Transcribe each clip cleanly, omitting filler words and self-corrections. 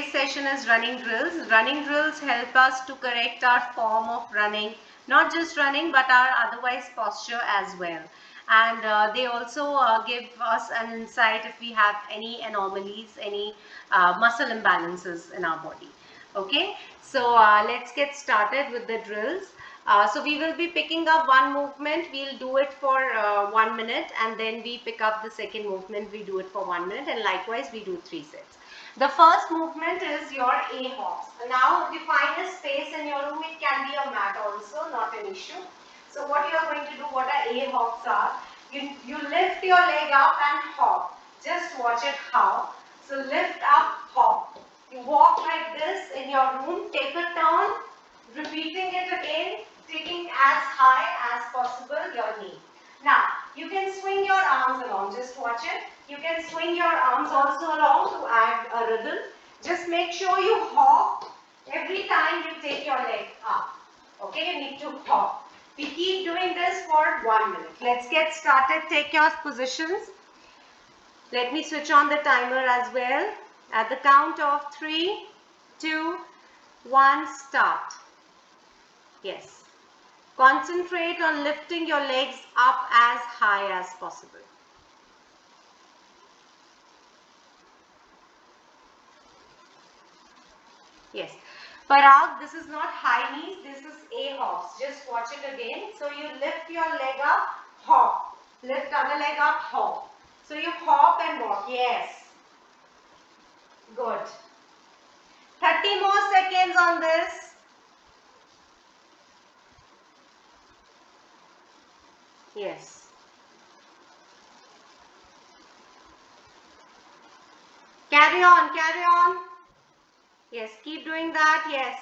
today's session is running drills. Running drills help us to correct our form of running, not just running but our otherwise posture as well. And they also give us an insight if we have any anomalies, any muscle imbalances in our body. Okay, so let's get started with the drills. So we will be picking up one movement. We'll do it for 1 minute, and then we pick up the second movement. We do it for 1 minute, and likewise we do 3 sets. The first movement is your A hops. Now define a space in your room. It can be a mat also, not an issue. So what you are going to do, what are A hops are? You lift your leg up and hop. Just watch it how. So lift up, hop. You walk like this in your room, take a turn, repeating it again, taking as high as possible your knee. Now, you can swing your arms along, just watch it. You can swing your arms also along to add a rhythm. Just make sure you hop every time you take your leg up. Okay, you need to hop. We keep doing this for 1 minute. Let's get started. Take your positions. Let me switch on the timer as well. At the count of 3, 2, 1, start. Yes. Concentrate on lifting your legs up as high as possible. Yes. Parag, this is not high knees, this is A hops. Just watch it again. So you lift your leg up, hop. Lift other leg up, hop. So you hop and walk. Yes. Good. 30 more seconds on this. Yes. Carry on, carry on. Yes, keep doing that. Yes.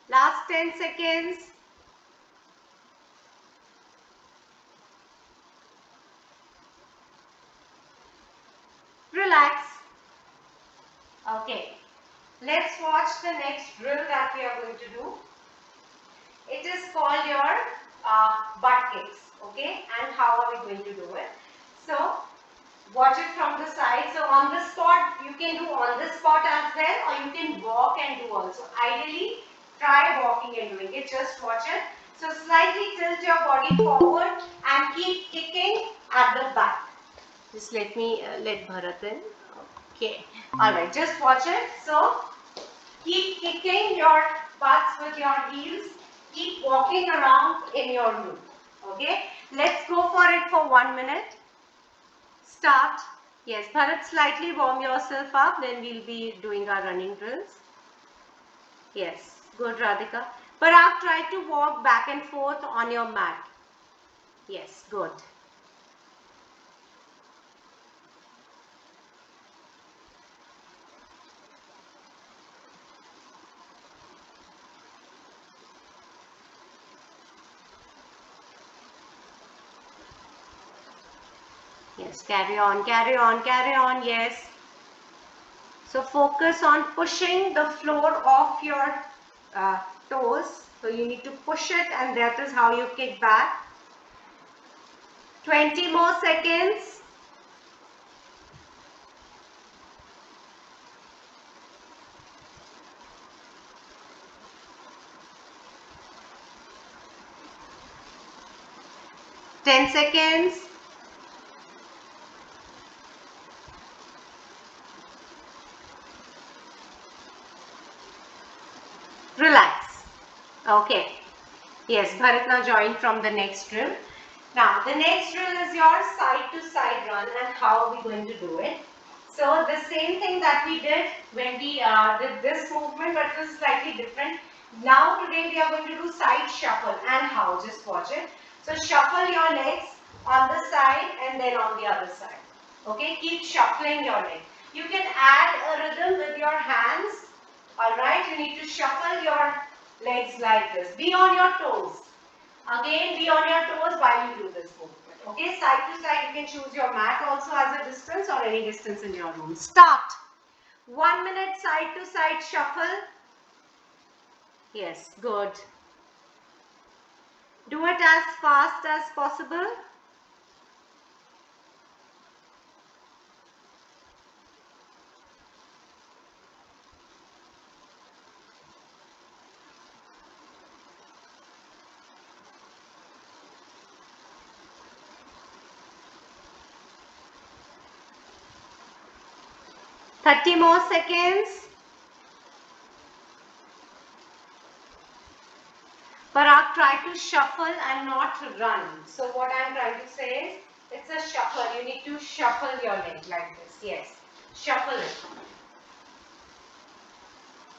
Last 10 seconds. Relax. Okay. Let's watch the next drill that we are going to do. It is called your butt kicks. Okay. And how are we going to do it? So, watch it from the side. So, on the spot, you can do on the spot as well, or you can walk and do also. Ideally, try walking and doing it. Just watch it. So, slightly tilt your body forward and keep kicking at the back. Just let me let Bharat in. Okay. Alright, just watch it. So, keep kicking your butts with your heels. Keep walking around in your room. Okay. Let's go for it for 1 minute. Start. Yes, Bharat, slightly warm yourself up. Then we'll be doing our running drills. Yes. Good, Radhika. Parag, try to walk back and forth on your mat. Yes, good. Yes, carry on, carry on, carry on. Yes. So focus on pushing the floor off your toes. So you need to push it, and that is how you kick back. 20 more seconds. Ten seconds. Relax. Okay. Yes, Bharat now joined from the next drill. Now, the next drill is your side to side run, and how are we going to do it? So, the same thing that we did when we did this movement, but it was slightly different. Now, today we are going to do side shuffle, and how? Just watch it. So, shuffle your legs on the side and then on the other side. Okay, keep shuffling your leg. You can add a rhythm with your hands. Alright, you need to shuffle your legs like this. Be on your toes. Again, be on your toes while you do this movement. Okay, side to side, you can choose your mat also as a distance or any distance in your room. Start. 1 minute side to side shuffle. Yes, good. Do it as fast as possible. 30 more seconds. Parag, try to shuffle and not run. So what I'm trying to say is, it's a shuffle. You need to shuffle your leg like this. Yes, shuffle it.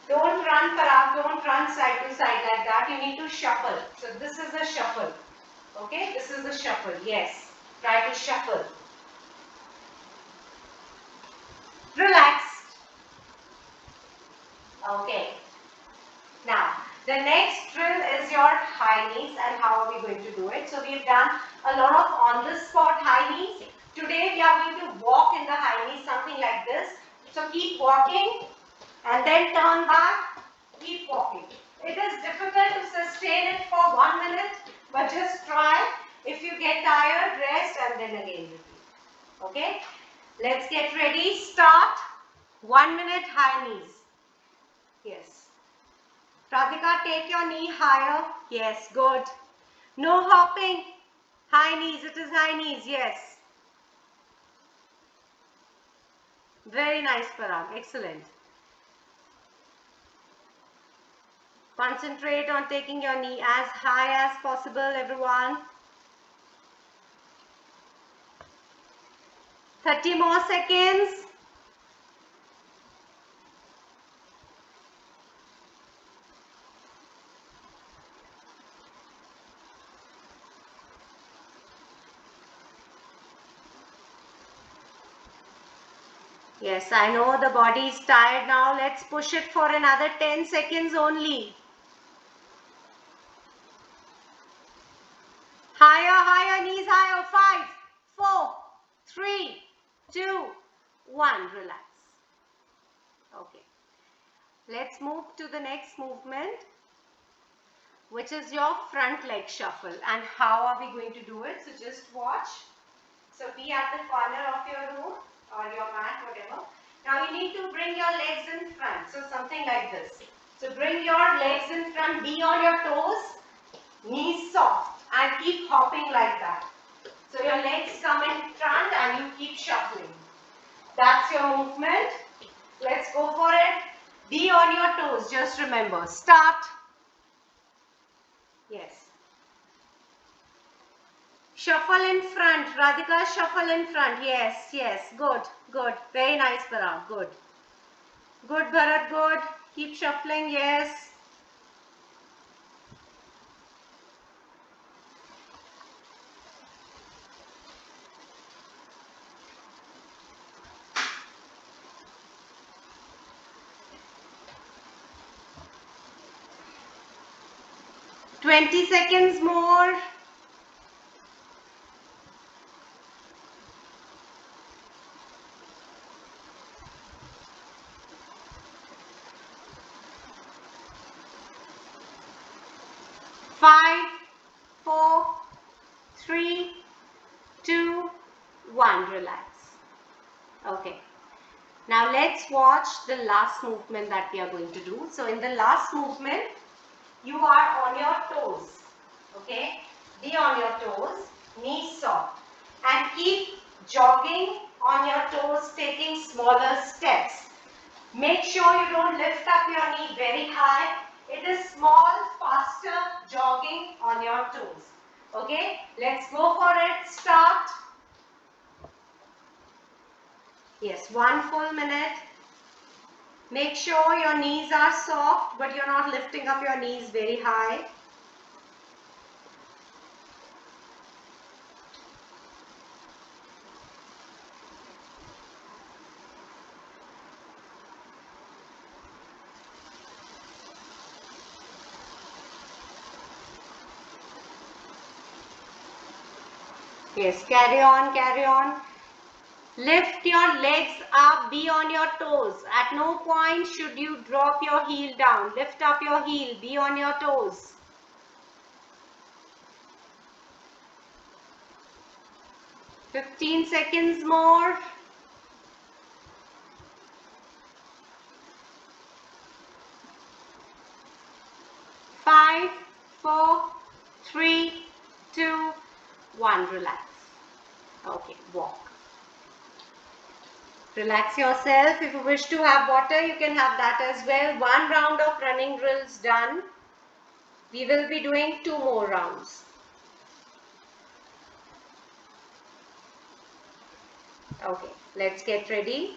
Don't run, Parag. Don't run side to side like that. You need to shuffle. So this is a shuffle. Okay, this is the shuffle. Yes, try to shuffle. Relax. Okay. Now, the next drill is your high knees, and how are we going to do it? So we've done a lot of on the spot high knees. Today we are going to walk in the high knees, something like this. So keep walking and then turn back, keep walking. It is difficult to sustain it for 1 minute, but just try. If you get tired, rest and then again repeat. Okay? Let's get ready. Start. 1 minute high knees. Yes. Radhika, take your knee higher. Yes, good. No hopping. High knees. It is high knees. Yes. Very nice, Parag. Excellent. Concentrate on taking your knee as high as possible, everyone. 30 more seconds. Yes, I know the body is tired now. Let's push it for another 10 seconds only. Higher, higher, knees higher. 5, 4, 3, 2, 1. Relax. Okay. Let's move to the next movement, which is your front leg shuffle. And how are we going to do it? So just watch. So be at the corner of your room or your mat, whatever. Now you need to bring your legs in front. So something like this. So bring your legs in front, be on your toes, knees soft, and keep hopping like that. So your legs come in front and you keep shuffling. That's your movement. Let's go for it. Be on your toes, just remember. Start. Yes. Shuffle in front. Radhika, shuffle in front. Yes, yes. Good, good. Very nice, Bharat. Good. Good, Bharat. Good. Keep shuffling. Yes. Twenty seconds more. Five, 4, 3, 2, 1. Relax. Okay. Now let's watch the last movement that we are going to do. So in the last movement, you are on your toes. Okay. Be on your toes, knees soft, and keep jogging on your toes, taking smaller steps. Make sure you don't lift up your knee very high. It is small, faster jogging on your toes. Okay, let's go for it. Start. Yes, 1 full minute. Make sure your knees are soft, but you're not lifting up your knees very high. Yes, carry on, carry on. Lift your legs up, be on your toes. At no point should you drop your heel down. Lift up your heel, be on your toes. 15 seconds more. 5, 4, 3, 2, 1. Relax. Okay, walk. Relax yourself. If you wish to have water, you can have that as well. One round of running drills done. We will be doing 2 more rounds. Okay, let's get ready.